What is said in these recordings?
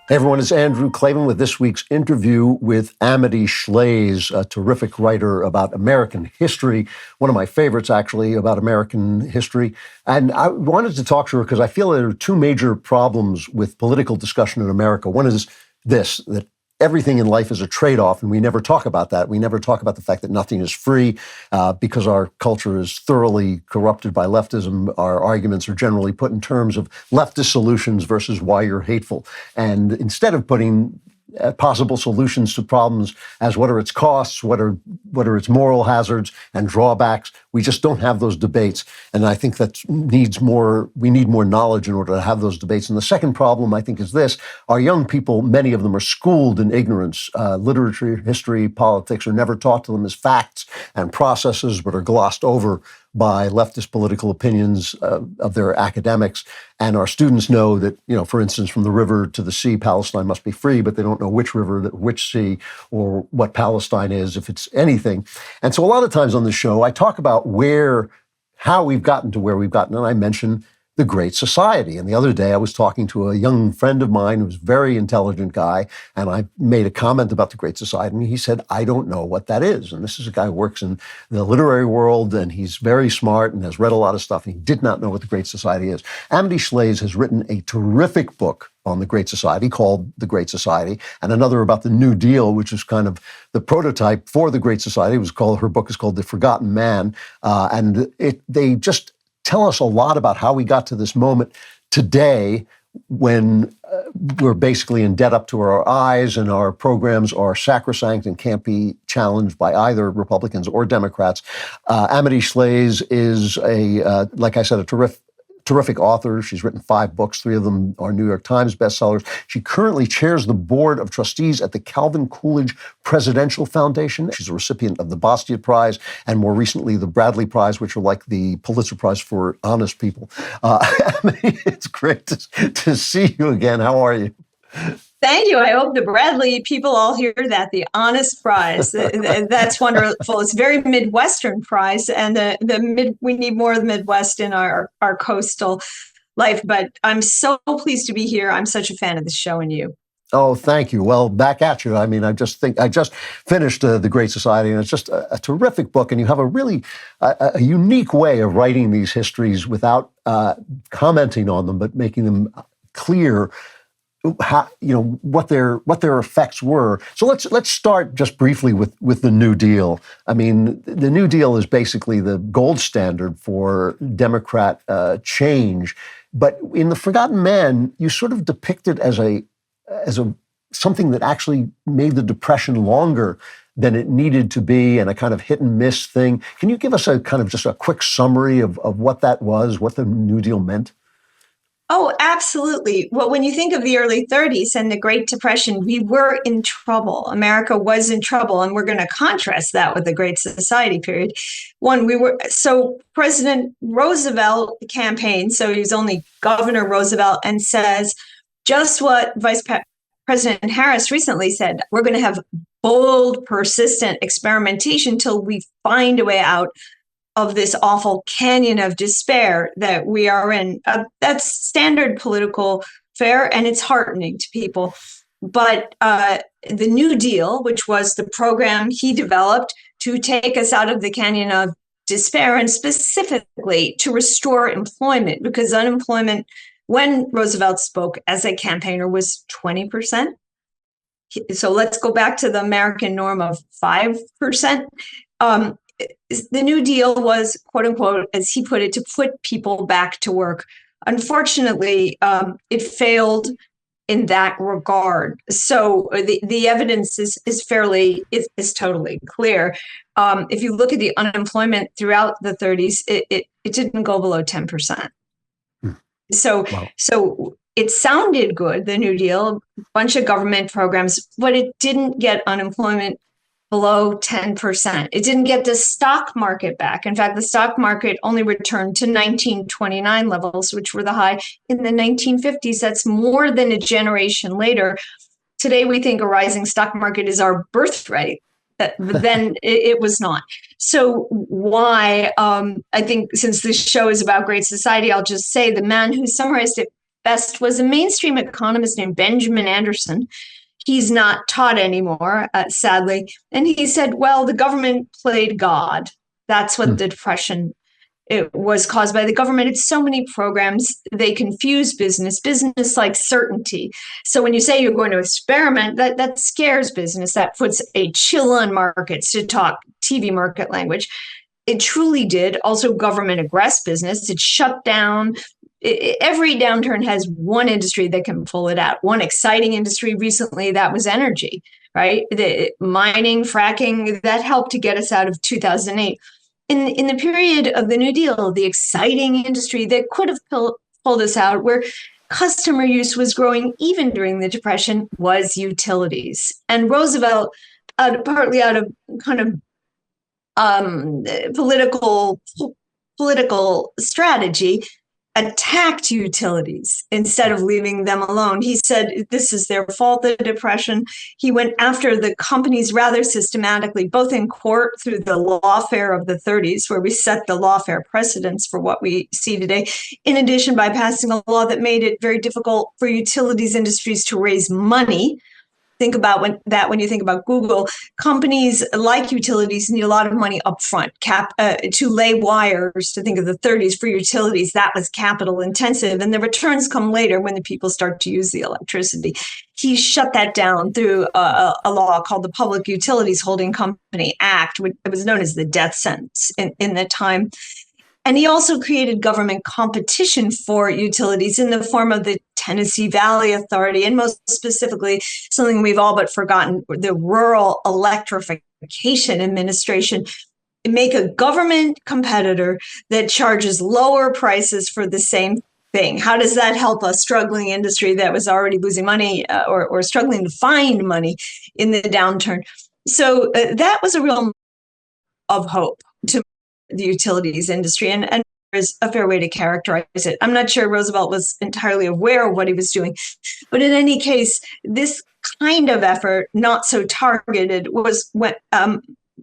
Hey everyone, it's Andrew Klavan with this week's interview with Amity Shlaes, a terrific writer about American history, one of my favorites actually about American history. And I wanted to talk to her because I feel there are two major problems with political discussion in America. One is this, that everything in life is a trade-off, and we never talk about that. We never talk about the fact that nothing is free because our culture is thoroughly corrupted by leftism. Our arguments are generally put in terms of leftist solutions versus why you're hateful. And instead of putting possible solutions to problems as what are its costs, what are its moral hazards and drawbacks. We just don't have those debates. And I think that we need more knowledge in order to have those debates. And the second problem, I think, is this. Our young people, many of them are schooled in ignorance. Literature, history, politics are never taught to them as facts and processes, but are glossed over by leftist political opinions of their academics. And our students know that, for instance, from the river to the sea, Palestine must be free, but they don't know which river, which sea, or what Palestine is, if it's anything. And so a lot of times on the show, I talk about how we've gotten to where we've gotten, and I mention the Great Society. And the other day I was talking to a young friend of mine who's a very intelligent guy, and I made a comment about the Great Society, and he said, I don't know what that is. And this is a guy who works in the literary world, and he's very smart and has read a lot of stuff, and he did not know what the Great Society is. Amity Shlaes has written a terrific book on the Great Society called The Great Society, and another about the New Deal, which is kind of the prototype for the Great Society. Her book is called The Forgotten Man, and they just tell us a lot about how we got to this moment today when we're basically in debt up to our eyes and our programs are sacrosanct and can't be challenged by either Republicans or Democrats. Amity Shlaes is like I said, a terrific author. She's written 5 books. 3 of them are New York Times bestsellers. She currently chairs the board of trustees at the Calvin Coolidge Presidential Foundation. She's a recipient of the Bastiat Prize and more recently the Bradley Prize, which are like the Pulitzer Prize for honest people. Amity, it's great to see you again. How are you? Thank you. I hope the Bradley people all hear that, the honest prize. That's wonderful. It's a very Midwestern prize, and we need more of the Midwest in our coastal life. But I'm so pleased to be here. I'm such a fan of the show and you. Oh, thank you. Well, back at you. I mean, I just finished The Great Society, and it's just a terrific book. And you have a really a unique way of writing these histories without commenting on them, but making them clear how, what their effects were. So let's start just briefly with the New Deal. I mean, the New Deal is basically the gold standard for Democrat change. But in The Forgotten Man, you sort of depict it as something that actually made the Depression longer than it needed to be, and a kind of hit and miss thing. Can you give us a kind of just a quick summary of what that was, what the New Deal meant? Oh, absolutely. Well, when you think of the early 30s and the Great Depression, we were in trouble. America was in trouble. And we're going to contrast that with the Great Society period. So President Roosevelt campaigned, so he was only Governor Roosevelt, and says just what Vice President Harris recently said: we're going to have bold, persistent experimentation till we find a way out of this awful canyon of despair that we are in. That's standard political fare, and it's heartening to people. But the New Deal, which was the program he developed to take us out of the canyon of despair, and specifically to restore employment, because unemployment, when Roosevelt spoke as a campaigner, was 20%. So let's go back to the American norm of 5%. The New Deal was, quote unquote, as he put it, to put people back to work. Unfortunately, it failed in that regard. So the evidence is totally clear. If you look at the unemployment throughout the 30s, it didn't go below 10%. So it sounded good, the New Deal, a bunch of government programs, but it didn't get unemployment below 10%. It didn't get the stock market back. In fact, the stock market only returned to 1929 levels, which were the high in the 1950s. That's more than a generation later. Today, we think a rising stock market is our birthright. But then it was not. So why, I think since this show is about Great Society, I'll just say the man who summarized it best was a mainstream economist named Benjamin Anderson. He's not taught anymore, sadly. And he said, well, the government played God. That's what the Depression, it was caused by the government. It's so many programs, they confuse business like certainty. So when you say you're going to experiment, that scares business. That puts a chill on markets, to talk TV market language. It truly did. Also, government aggressed business. It shut down. Every downturn has one industry that can pull it out. One exciting industry recently, that was energy, right? The mining, fracking, that helped to get us out of 2008. In the period of the New Deal, the exciting industry that could have pulled us out, where customer use was growing even during the Depression, was utilities. And Roosevelt, partly out of kind of political strategy, attacked utilities instead of leaving them alone. He said this is their fault, the Depression. He went after the companies rather systematically, both in court through the lawfare of the 30s, where we set the lawfare precedents for what we see today, in addition by passing a law that made it very difficult for utilities industries to raise money. Think about when you think about Google, companies like utilities need a lot of money up front to lay wires. To think of the 30s for utilities, that was capital intensive, and the returns come later when the people start to use the electricity. He shut that down through a law called the Public Utilities Holding Company Act, which was known as the death sentence in the time. And he also created government competition for utilities in the form of the Tennessee Valley Authority, and most specifically, something we've all but forgotten, the Rural Electrification Administration. Make a government competitor that charges lower prices for the same thing. How does that help a struggling industry that was already losing money or struggling to find money in the downturn? So that was a real of hope to the utilities industry, and is a fair way to characterize it. I'm not sure Roosevelt was entirely aware of what he was doing, but in any case, this kind of effort, not so targeted, was when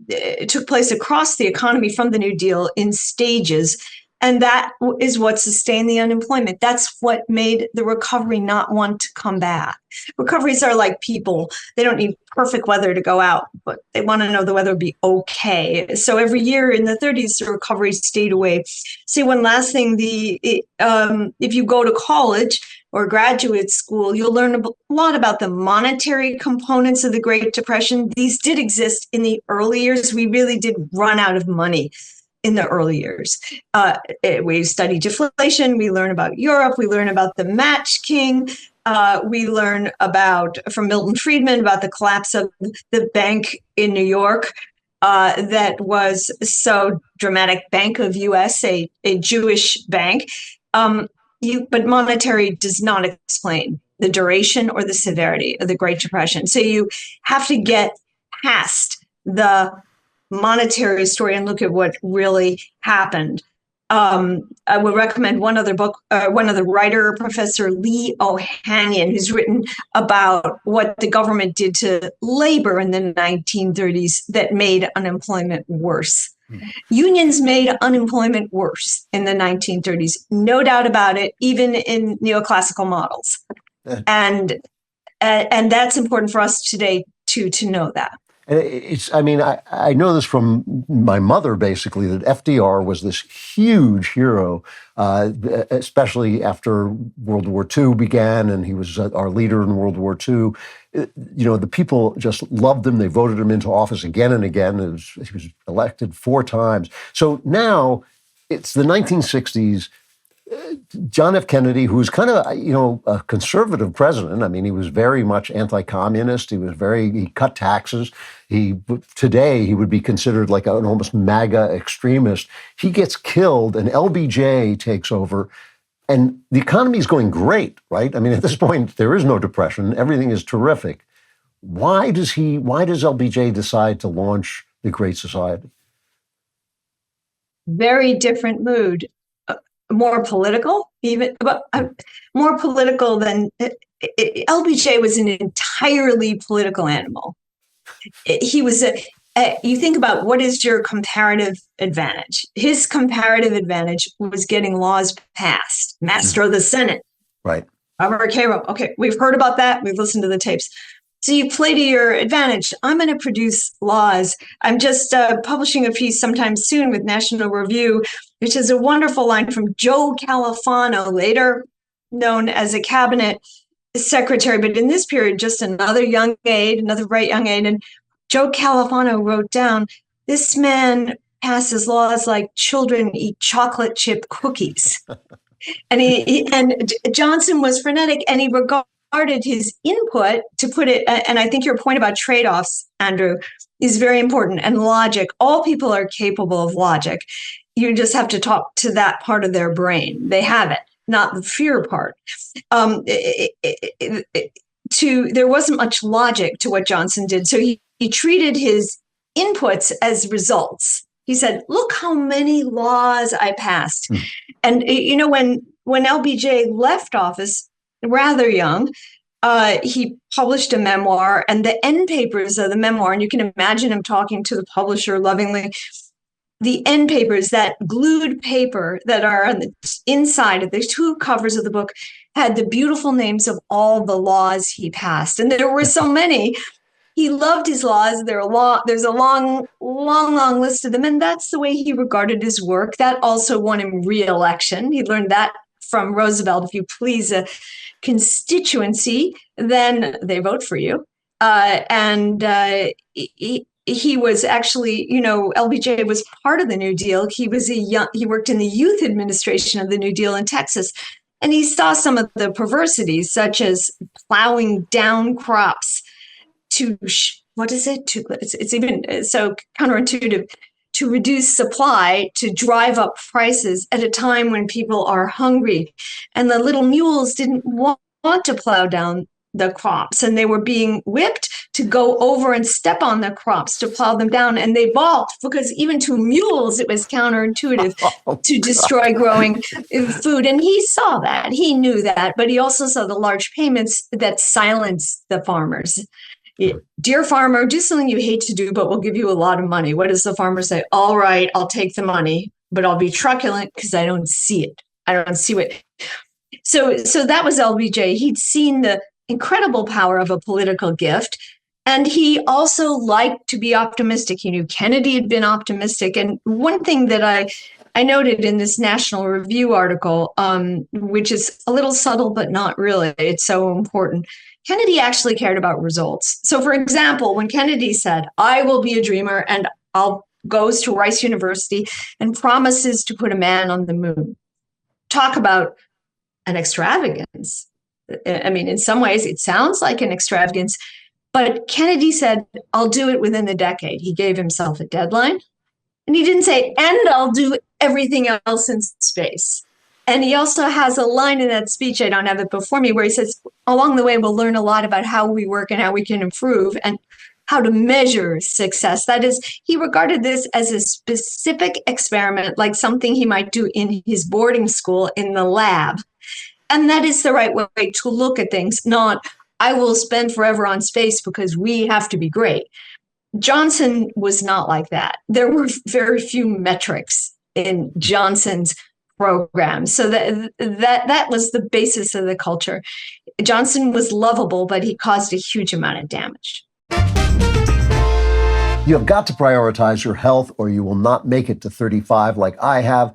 it took place across the economy from the New Deal in stages. And that is what sustained the unemployment. That's what made the recovery not want to come back. Recoveries are like people. They don't need perfect weather to go out, but they want to know the weather will be okay. So every year in the 30s, the recovery stayed away. See, one last thing, if you go to college or graduate school, you'll learn a lot about the monetary components of the Great Depression. These did exist in the early years. We really did run out of money in the early years. We study deflation. We learn about Europe. We learn about the Match King. We learn from Milton Friedman about the collapse of the bank in New York that was so dramatic. Bank of US, a Jewish bank. But monetary does not explain the duration or the severity of the Great Depression. So you have to get past the monetary story and look at what really happened. I would recommend one other book, one other writer, Professor Lee Ohanian, who's written about what the government did to labor in the 1930s that made unemployment worse. Unions made unemployment worse in the 1930s, no doubt about it, even in neoclassical models. And that's important for us today to know that. I know this from my mother, basically, that FDR was this huge hero, especially after World War II began, and he was our leader in World War II. The people just loved him. They voted him into office again and again. He was elected 4 times. So now it's the 1960s. John F. Kennedy, who's kind of, a conservative president. I mean, he was very much anti-communist. He cut taxes. Today, he would be considered like an almost MAGA extremist. He gets killed and LBJ takes over and the economy is going great, right? I mean, at this point, there is no depression. Everything is terrific. Why does LBJ decide to launch the Great Society? Very different mood. More political, more political than LBJ was an entirely political animal. He was you think about what is your comparative advantage? His comparative advantage was getting laws passed, master of the Senate. Right. Cairo. Okay, we've heard about that. We've listened to the tapes. So you play to your advantage. I'm going to produce laws. I'm just publishing a piece sometime soon with National Review, which is a wonderful line from Joe Califano, later known as a cabinet secretary, but in this period, just another young aide, another bright young aide. And Joe Califano wrote down, this man passes laws like children eat chocolate chip cookies. And Johnson was frenetic, and he regarded his input, to put it, and I think your point about trade-offs, Andrew, is very important, and logic. All people are capable of logic. You just have to talk to that part of their brain. They have it, not the fear part. There wasn't much logic to what Johnson did, so he treated his inputs as results. He said, look how many laws I passed. And, when LBJ left office, rather young, he published a memoir, and the end papers of the memoir, and you can imagine him talking to the publisher lovingly, the end papers, that glued paper that are on the inside of the two covers of the book, had the beautiful names of all the laws he passed. And there were so many. He loved his laws. There's a long list of them. And that's the way he regarded his work. That also won him re-election. He learned that from Roosevelt. If you please a constituency, then they vote for you. He was actually, LBJ was part of the New Deal. He worked in the youth administration of the New Deal in Texas. And he saw some of the perversities, such as plowing down crops it's even so counterintuitive, to reduce supply, to drive up prices at a time when people are hungry. And the little mules didn't want to plow down the crops, and they were being whipped to go over and step on the crops to plow them down. And they balked, because even to mules, it was counterintuitive to destroy growing food. And he saw that, he knew that, but he also saw the large payments that silenced the farmers. Dear farmer, do something you hate to do, but we'll give you a lot of money. What does the farmer say? All right, I'll take the money, but I'll be truculent because I don't see it. I don't see it. So that was LBJ. He'd seen the incredible power of a political gift. And he also liked to be optimistic. He knew Kennedy had been optimistic. And one thing that I noted in this National Review article, which is a little subtle, but not really, it's so important. Kennedy actually cared about results. So, for example, when Kennedy said, I will be a dreamer, and goes to Rice University and promises to put a man on the moon. Talk about an extravagance. I mean, in some ways, it sounds like an extravagance, but Kennedy said, I'll do it within the decade. He gave himself a deadline, and he didn't say, and I'll do everything else in space. And he also has a line in that speech, I don't have it before me, where he says, along the way, we'll learn a lot about how we work and how we can improve and how to measure success. That is, he regarded this as a specific experiment, like something he might do in his boarding school in the lab. And that is the right way to look at things, not, I will spend forever on space because we have to be great. Johnson was not like that. There were very few metrics in Johnson's program. So that was the basis of the culture. Johnson was lovable, but he caused a huge amount of damage. You have got to prioritize your health, or you will not make it to 35 like I have.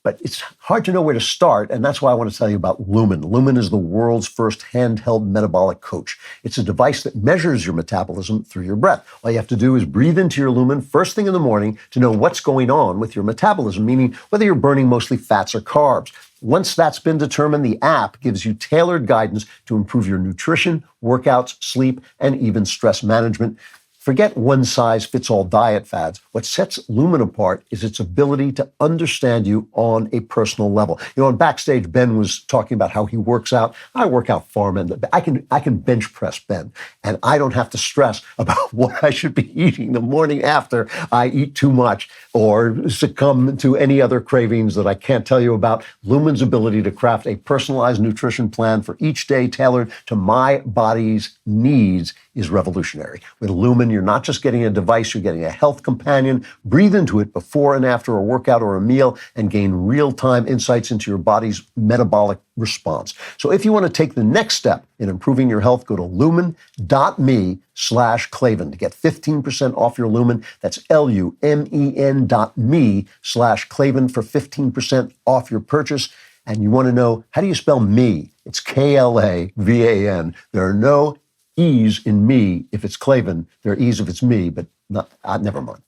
But it's hard to know where to start, and that's why I want to tell you about Lumen. Lumen is the world's first handheld metabolic coach. It's a device that measures your metabolism through your breath. All you have to do is breathe into your Lumen first thing in the morning to know what's going on with your metabolism, meaning whether you're burning mostly fats or carbs. Once that's been determined, the app gives you tailored guidance to improve your nutrition, workouts, sleep, and even stress management. Forget one-size-fits-all diet fads. What sets Lumen apart is its ability to understand you on a personal level. On backstage, Ben was talking about how he works out. I work out far, man. I can bench press Ben, and I don't have to stress about what I should be eating the morning after I eat too much or succumb to any other cravings that I can't tell you about. Lumen's ability to craft a personalized nutrition plan for each day tailored to my body's needs is revolutionary. With Lumen, You're not just getting a device, you're getting a health companion. Breathe into it before and after a workout or a meal and gain real-time insights into your body's metabolic response. So if you want to take the next step in improving your health, go to lumen.me/Klavan to get 15% off your Lumen. That's lumen.me/Klavan for 15% off your purchase. And you want to know, how do you spell me? It's Klavan. There are no E's in me if it's Klavan. There are E's if it's me, but not, never mind.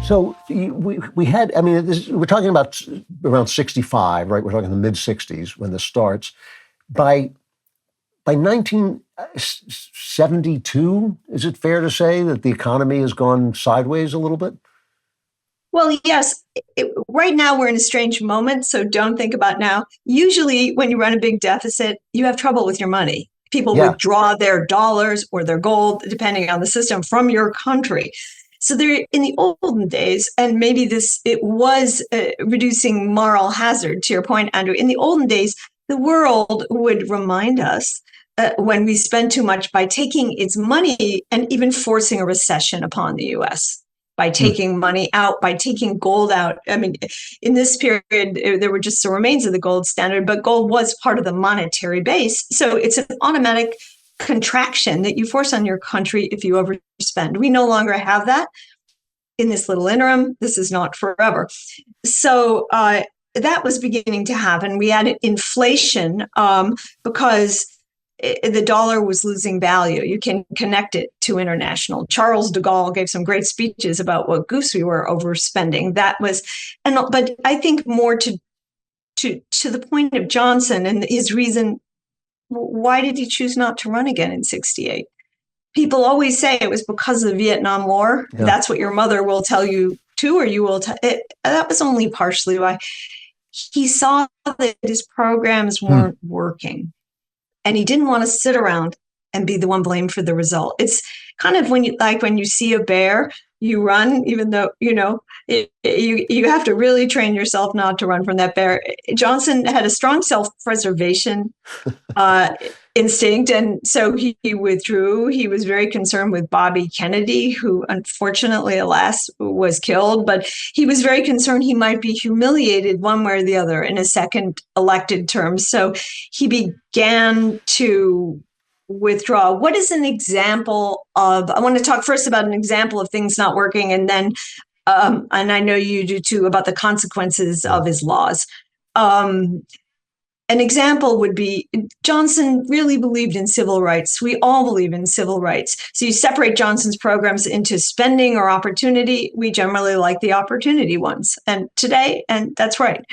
So we had, I mean, we're talking about around 65, right? We're talking the mid-60s when this starts. By 1972, is it fair to say that the economy has gone sideways a little bit? Well, yes. Right now, we're in a strange moment, so don't think about now. Usually, when you run a big deficit, you have trouble with your money. People withdraw their dollars or their gold, depending on the system, from your country. So there, in the olden days, and maybe it was reducing moral hazard, to your point, Andrew. In the olden days, the world would remind us when we spend too much by taking its money and even forcing a recession upon the U.S. by taking money out, by taking gold out. I mean, in this period, there were just the remains of the gold standard, but gold was part of the monetary base. So it's an automatic contraction that you force on your country if you overspend. We no longer have that in this little interim. This is not forever. So that was beginning to happen. We had inflation because the dollar was losing value. You can connect it to international. Charles de Gaulle gave some great speeches about what goose we were overspending. That was, but I think more to the point of Johnson and his reason. Why did he choose not to run again in 68? People always say it was because of the Vietnam War. Yeah. That's what your mother will tell you too, or you will tell it. That was only partially why. He saw that his programs weren't working. And he didn't want to sit around and be the one blamed for the result. It's kind of when you see a bear, you run, even though, you have to really train yourself not to run from that bear. Johnson had a strong self-preservation instinct, and so he withdrew. He was very concerned with Bobby Kennedy, who unfortunately, alas, was killed, but he was very concerned he might be humiliated one way or the other in a second elected term. So he began to withdraw. What is an example of, I want to talk first about an example of things not working, and then, and I know you do too, about the consequences of his laws. An example would be Johnson really believed in civil rights. We all believe in civil rights. So you separate Johnson's programs into spending or opportunity. We generally like the opportunity ones. And today, and that's right.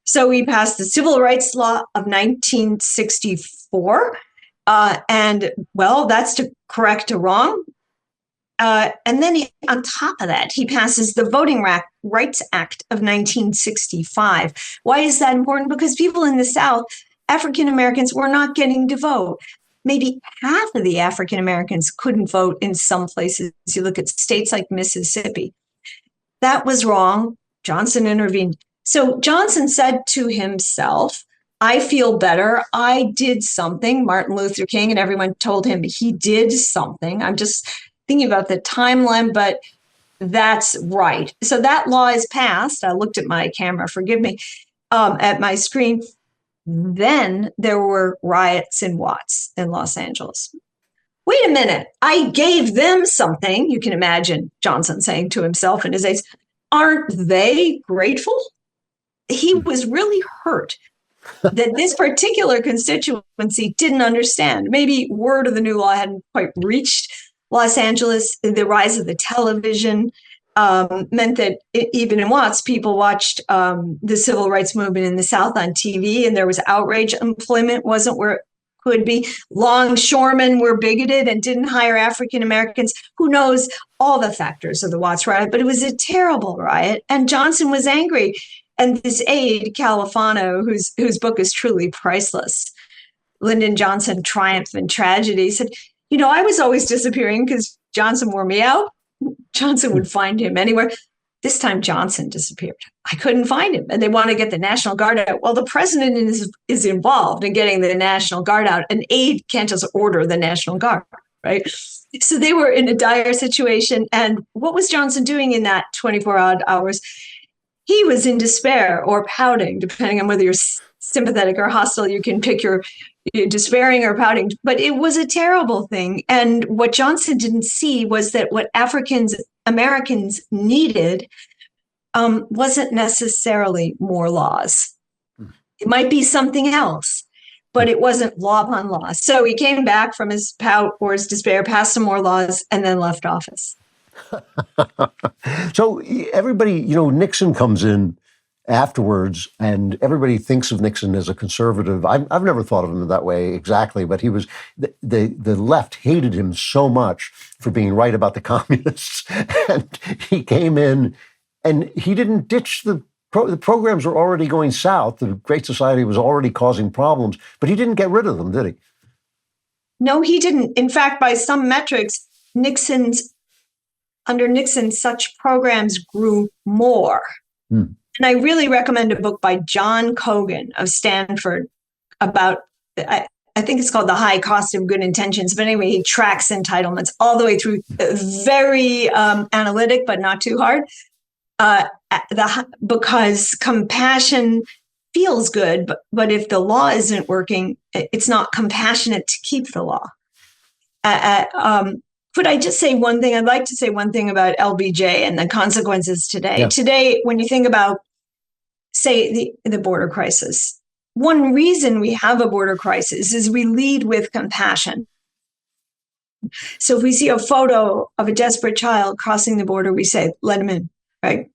So he passed the Civil Rights Law of 1964. And well, that's to correct a wrong. And then on top of that, he passes the Voting Rights Act of 1965. Why is that important? Because people in the South, African Americans, were not getting to vote. Maybe half of the African Americans couldn't vote in some places. You look at states like Mississippi. That was wrong. Johnson intervened. So Johnson said to himself, I feel better. I did something. Martin Luther King and everyone told him he did something. I'm just thinking about the timeline, but that's right. So that law is passed. I looked at my camera, forgive me, at my screen. Then there were riots in Watts in Los Angeles. Wait a minute. I gave them something. You can imagine Johnson saying to himself in his aides, aren't they grateful? He was really hurt that this particular constituency didn't understand. Maybe word of the new law hadn't quite reached Los Angeles. The rise of the television meant that even in Watts, people watched the civil rights movement in the South on TV, and there was outrage. Employment wasn't where it could be. Longshoremen were bigoted and didn't hire African Americans. Who knows all the factors of the Watts riot, but it was a terrible riot, and Johnson was angry. And this aide, Califano, whose book is truly priceless, Lyndon Johnson, Triumph and Tragedy, said, I was always disappearing because Johnson wore me out. Johnson would find him anywhere. This time Johnson disappeared. I couldn't find him. And they want to get the National Guard out. Well, the president is involved in getting the National Guard out. An aide can't just order the National Guard. right? So they were in a dire situation. And what was Johnson doing in that 24 odd hours? He was in despair or pouting, depending on whether you're sympathetic or hostile. You can pick your despairing or pouting, but it was a terrible thing. And what Johnson didn't see was that what Americans needed wasn't necessarily more laws. It might be something else, but it wasn't law upon law. So he came back from his pout or his despair, passed some more laws, and then left office. So everybody, Nixon comes in afterwards, and everybody thinks of Nixon as a conservative. I've never thought of him that way exactly, but he was the left hated him so much for being right about the communists, and he came in, and he didn't ditch the programs were already going south. The Great Society was already causing problems, but he didn't get rid of them, did he? No, he didn't. In fact, by some metrics, under Nixon, such programs grew more. And I really recommend a book by John Cogan of Stanford about, I think it's called The High Cost of Good Intentions. But anyway, he tracks entitlements all the way through, very analytic, but not too hard. Because compassion feels good, but if the law isn't working, it's not compassionate to keep the law. Could I just say one thing? I'd like to say one thing about LBJ and the consequences today. Yeah. Today, when you think about, say, the border crisis, one reason we have a border crisis is we lead with compassion. So if we see a photo of a desperate child crossing the border, we say, let him in, right?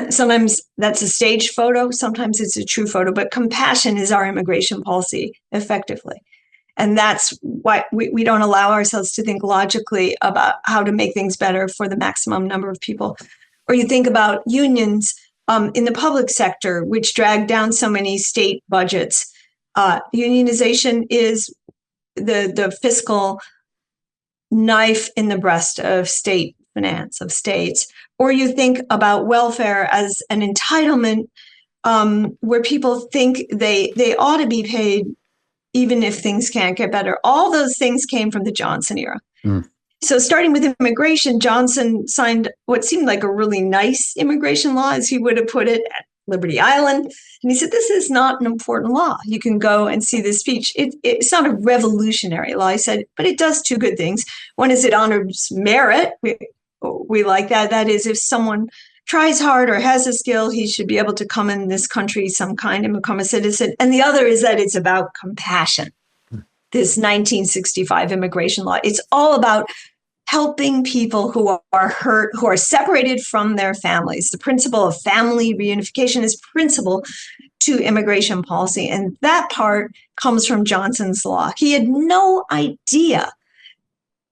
Sometimes that's a staged photo. Sometimes it's a true photo. But compassion is our immigration policy effectively. And that's why we don't allow ourselves to think logically about how to make things better for the maximum number of people. Or you think about unions in the public sector, which drag down so many state budgets. Unionization is the fiscal knife in the breast of state finance, of states. Or you think about welfare as an entitlement where people think they ought to be paid even if things can't get better. All those things came from the Johnson era. So starting with immigration, Johnson signed what seemed like a really nice immigration law, as he would have put it, at Liberty Island. And he said, this is not an important law. You can go and see this speech. It's not a revolutionary law, he said, but it does two good things. One is it honors merit. We like that. That is, if someone tries hard or has a skill, he should be able to come in this country some kind and become a citizen. And the other is that it's about compassion. This 1965 immigration law, it's all about helping people who are hurt, who are separated from their families. The principle of family reunification is principal to immigration policy. And that part comes from Johnson's law. He had no idea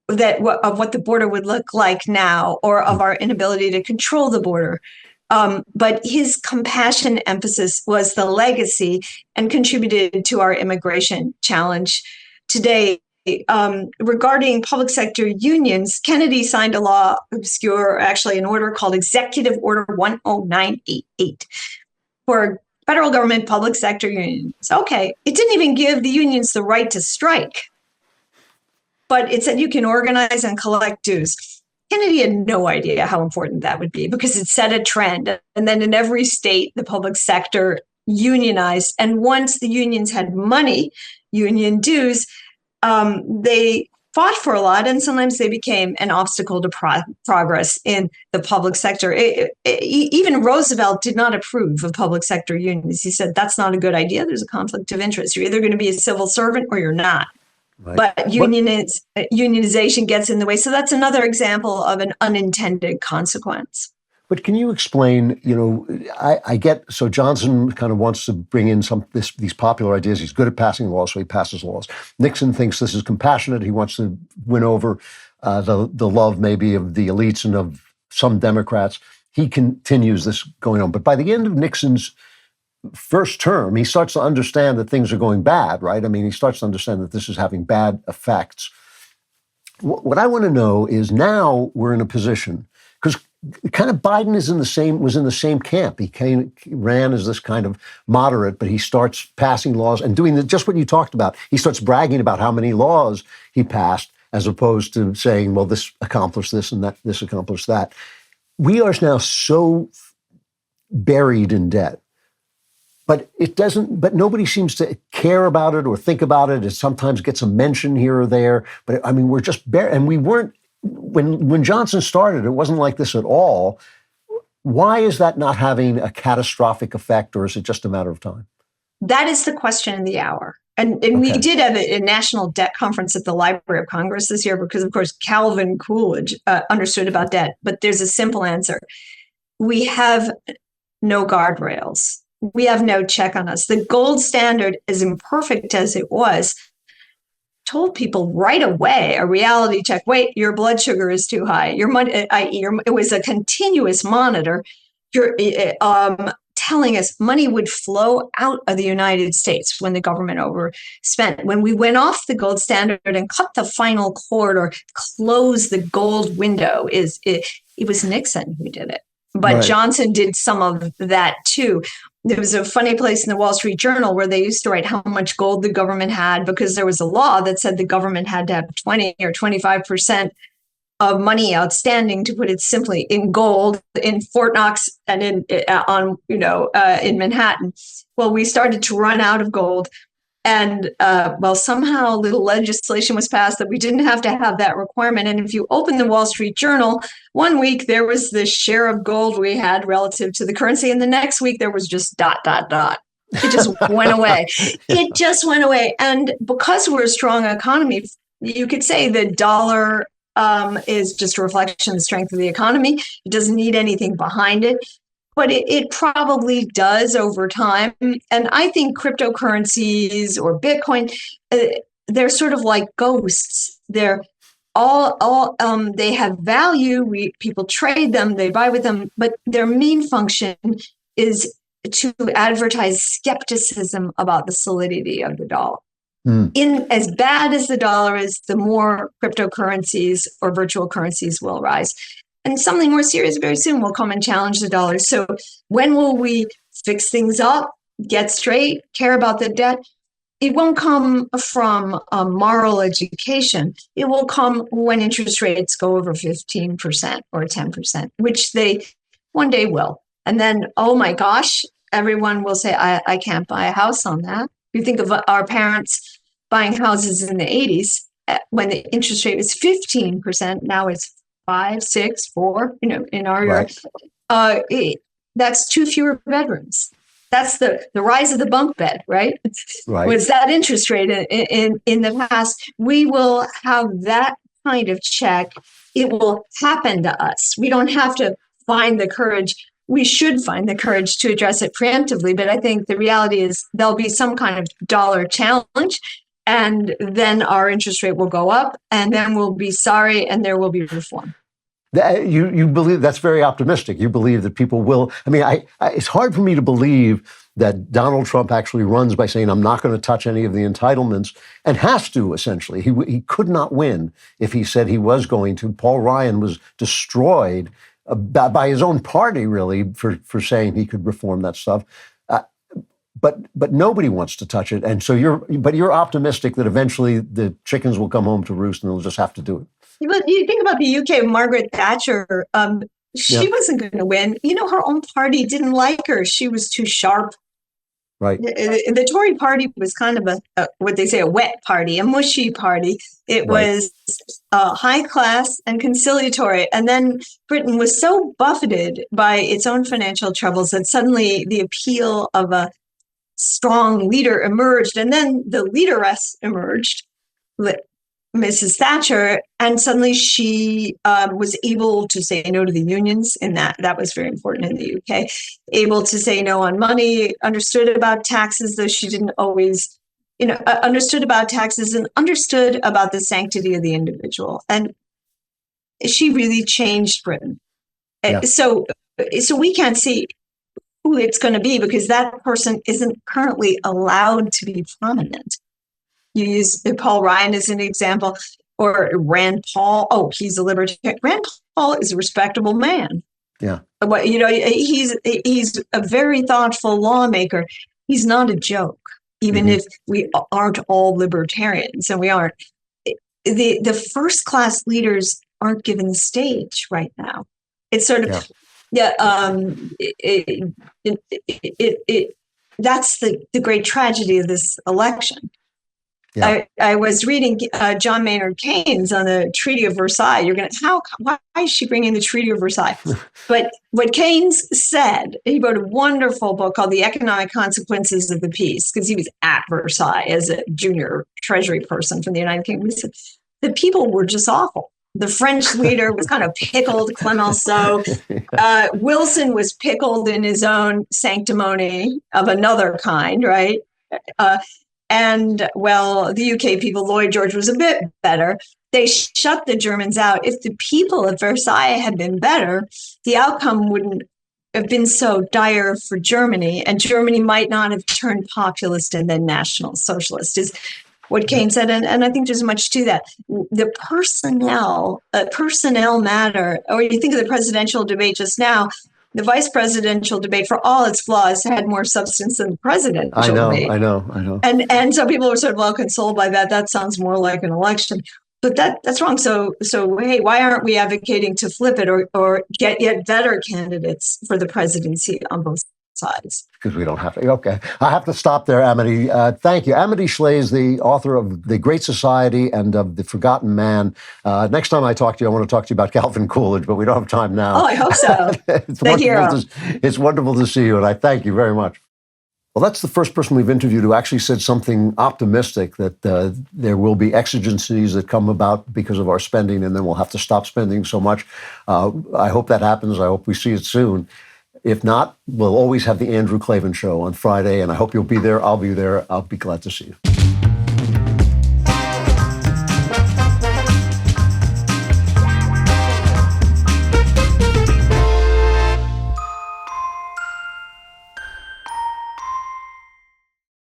of what the border would look like now, or of our inability to control the border. But his compassion emphasis was the legacy and contributed to our immigration challenge today. Regarding public sector unions, Kennedy signed a law, obscure, actually an order called Executive Order 10988 for federal government public sector unions. Okay, it didn't even give the unions the right to strike, but it said you can organize and collect dues. Kennedy had no idea how important that would be because it set a trend. And then in every state, the public sector unionized. And once the unions had money, union dues, they fought for a lot, and sometimes they became an obstacle to progress in the public sector. Even Roosevelt did not approve of public sector unions. He said, that's not a good idea. There's a conflict of interest. You're either going to be a civil servant or you're not. Right. But unionization gets in the way. So that's another example of an unintended consequence. But can you explain, I get, so Johnson kind of wants to bring in these popular ideas. He's good at passing laws, so he passes laws. Nixon thinks this is compassionate. He wants to win over the love maybe of the elites and of some Democrats. He continues this going on. But by the end of Nixon's first term, he starts to understand that things are going bad, right? I mean, he starts to understand that this is having bad effects. What I want to know is now we're in a position, because kind of Biden was in the same camp. He ran as this kind of moderate, but he starts passing laws and doing just what you talked about. He starts bragging about how many laws he passed. as opposed to saying, well, this accomplished this and that, this accomplished that. We are now so buried in debt. But nobody seems to care about it or think about it. It sometimes gets a mention here or there. But I mean, we're just and we weren't, when Johnson started, it wasn't like this at all. Why is that not having a catastrophic effect, or is it just a matter of time? That is the question of the hour. And we did have a national debt conference at the Library of Congress this year because, of course, Calvin Coolidge understood about debt. But there's a simple answer. We have no guardrails. We have no check on us. The gold standard, as imperfect as it was, told people right away, a reality check, wait, your blood sugar is too high. Your money, it was a continuous monitor. You're telling us money would flow out of the United States when the government overspent. When we went off the gold standard and cut the final cord or closed the gold window, it was Nixon who did it. But right. Johnson did some of that too. There was a funny place in the Wall Street Journal where they used to write how much gold the government had because there was a law that said the government had to have 20 or 25% of money outstanding, to put it simply, in gold in Fort Knox and in Manhattan. Well, we started to run out of gold. And somehow a little legislation was passed that we didn't have to have that requirement. And if you open the Wall Street Journal, one week there was the share of gold we had relative to the currency. And the next week there was just ... It just went away. It just went away. And because we're a strong economy, you could say the dollar is just a reflection of the strength of the economy. It doesn't need anything behind it. But it probably does over time. And I think cryptocurrencies or Bitcoin, they're sort of like ghosts. They're all they have value. People trade them, they buy with them, but their main function is to advertise skepticism about the solidity of the dollar. In as bad as the dollar is, the more cryptocurrencies or virtual currencies will rise. And something more serious very soon will come and challenge the dollar. So when will we fix things up, get straight, care about the debt? It won't come from a moral education. It will come when interest rates go over 15% or 10%, which they one day will. And then, oh my gosh, everyone will say, I can't buy a house on that. You think of our parents buying houses in the 80s when the interest rate was 15%. Now it's 5, 6, 4, in our yard. That's 2 fewer bedrooms. That's the rise of the bunk bed, right? Was that interest rate in the past? We will have that kind of check. It will happen to us. We don't have to find the courage. We should find the courage to address it preemptively. But I think the reality is there'll be some kind of dollar challenge. And then our interest rate will go up, and then we'll be sorry, and there will be reform. You believe that's very optimistic. You believe that people will. I mean, it's hard for me to believe that Donald Trump actually runs by saying, I'm not going to touch any of the entitlements, and has to, essentially. He could not win if he said he was going to. Paul Ryan was destroyed by his own party, really, for saying he could reform that stuff. But nobody wants to touch it. And so you're optimistic that eventually the chickens will come home to roost and they'll just have to do it. But you think about the UK, Margaret Thatcher, she wasn't going to win. Her own party didn't like her. She was too sharp. Right. The Tory party was kind of what they say, a wet party, a mushy party. It was high class and conciliatory. And then Britain was so buffeted by its own financial troubles that suddenly the appeal of a strong leader emerged, and then the leaderess emerged, Mrs. Thatcher, and suddenly she was able to say no to the unions, and that was very important in the UK, able to say no on money, understood about taxes, though she didn't always, understood about taxes and understood about the sanctity of the individual. And she really changed Britain. Yeah. So we can't see who it's going to be because that person isn't currently allowed to be prominent. You use Paul Ryan as an example, or Rand Paul. Oh, he's a libertarian. Rand Paul is a respectable man. Yeah. But he's a very thoughtful lawmaker. He's not a joke, even if we aren't all libertarians, and we aren't. the first class leaders aren't given the stage right now. It's sort of that's the great tragedy of this election. Yeah. I was reading John Maynard Keynes on the Treaty of Versailles. You're going to, why is she bringing the Treaty of Versailles? But what Keynes said, he wrote a wonderful book called The Economic Consequences of the Peace, because he was at Versailles as a junior treasury person from the United Kingdom. He said, the people were just awful. The French leader was kind of pickled, Clemenceau. Wilson was pickled in his own sanctimony of another kind, right? And, well, the UK people, Lloyd George was a bit better. They shut the Germans out. If the people of Versailles had been better, the outcome wouldn't have been so dire for Germany, and Germany might not have turned populist and then national socialist, is what Keynes said. And I think there's much to that. The personnel matter, or you think of the presidential debate just now, the vice presidential debate, for all its flaws, had more substance than the presidential debate. I know. And so people were sort of well consoled by that. That sounds more like an election. But that's wrong. So hey, why aren't we advocating to flip it or get yet better candidates for the presidency on both sides? Because we don't have to. Okay. I have to stop there, Amity. Thank you. Amity Shlaes, the author of The Great Society and of The Forgotten Man. Next time I talk to you, I want to talk to you about Calvin Coolidge, but we don't have time now. Oh, I hope so. It's wonderful to see you, and I thank you very much. Well, that's the first person we've interviewed who actually said something optimistic, that there will be exigencies that come about because of our spending, and then we'll have to stop spending so much. I hope that happens. I hope we see it soon. If not, we'll always have the Andrew Klavan Show on Friday, and I hope you'll be there. I'll be there. I'll be glad to see you.